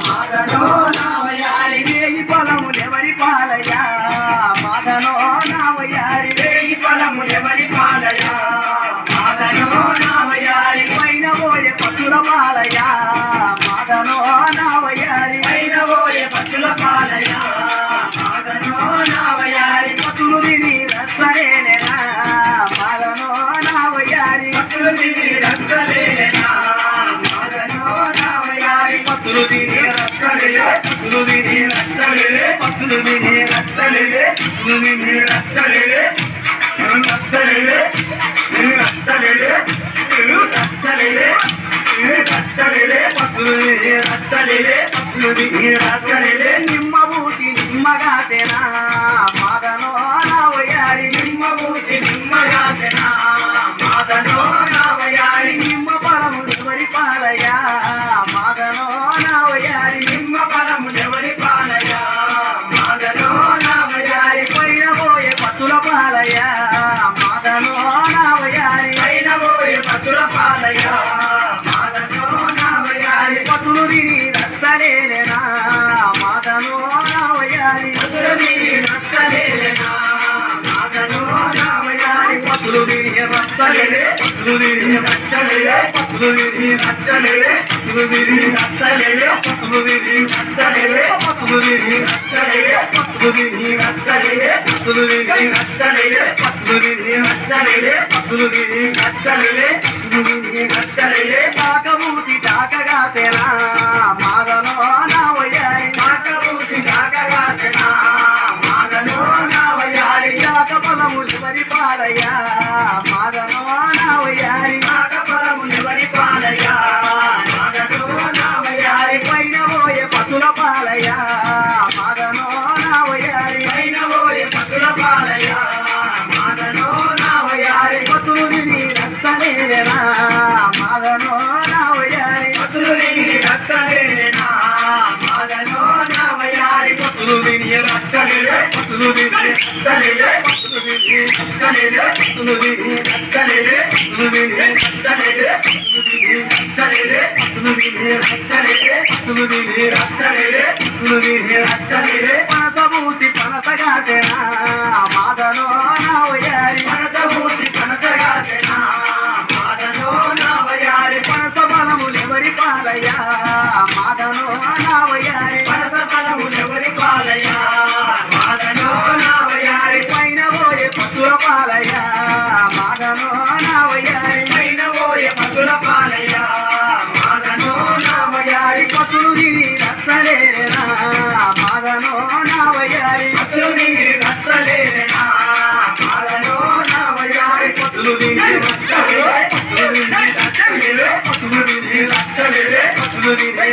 మాదనో నావయారి వేయి పొలములెవరి పాలయా మాదనో నావయారి వేయి పొలములెవరి పాలయా మాదనో నావయారి పైన పోయే పశుల పాలయా మాదనో నావయారి పైన పోయే పశుల పాలయా మాదనో నావయారి పశులు తిని రచ్చలేనా మాదనో నావయారి పశులు తిని రచ్చలేనా మాదనో నావయారి పశులు తిని రచ్చలే పశులు తిని రచ్చలే పశులు తిని రచ్చలే పశులు తిని రచ్చలే రచ్చలే రచ్చలే రచ్చలే రచ్చలే పశులు తిని రచ్చలే పశులు తిని రచ్చలే నిమ్మ బూసి నిమ్మగాసేనా మాదనో నావయారి నిమ్మ బూసి నిమ్మగాసేనా మాదనో నావయారి నిమ్మ పరములెవరి పాలయా మాదనో నావయారి నిమ్మ పరములెవరి పాలయా మాదనో నావయారి పైన పోయే పశుల పాలయా మాదనో నావయారి పైన పోయే పశుల పాలయా మాదనో నావయారి పశులు తిని రచ్చలేనా మాదనో నావయారి పశులు తిని రచ్చలేనా మాదనో నావయారి పశులు తిని రచ్చలే పశులు తిని రచ్చలే పశులు తిని రచ్చలే పశులు తిని రచ్చలే పశులు తిని రచ్చలే పశులు తిని రచ్చలే పశులు తిని రచ్చలే పశులు తిని రచ్చలే పశులు తిని రచ్చలే పశులు తిని రచ్చలే పశులు తిని రచ్చలే కాకబూసి కాకగాసేనా మాదనో నావయారి కాకబూసి కాకగాసేనా మాదనో నావయారి కాక పొలములెవరి పాలయా మాదనో నావయారి కాక పొలములెవరి పాలయా మాదనో నావయారి పైన పోయే పశుల పాలయా మాదనో నావయారి పైన పోయే పశుల పాలయా మాదనో నావయారి పశులు తిని రచ్చలేనా మాదనో నావయారి పశులు తిని రచ్చలేనా మాదనో నావయారి పశులు తిని రచ్చలే పశులు తిని రచ్చలే పశులు తిని రచ్చలే పశులు తిని రచ్చలే పశులు తిని రచ్చలే పశులు తిని రచ్చలే పశులు తిని రచ్చలే పశులు తిని రచ్చలే పశులు తిని రచ్చలే పనసబూసి పనసగాసేనా మాదనో నావయారి పనసబూసి పనసగాసేనా మాదనో నావయారి పనస బలములెవరి పాలయా మాదనో నావయారి పనస బలములెవరి పాలయా మాదనో నావయారి పైన పోయే పశుల పాలయా మాదనో నావయారి పైన పోయే పశుల పాలయా మాదనో నావయారి పశులు తిని రచ్చలేనా మాదనో నావయారి పశులు తిని రచ్చలేనా మాదనో నావయారి పశులు తిని రచ్చలే పశులు తిని రచ్చలే పశులు తిని రచ్చలే పశులు తిని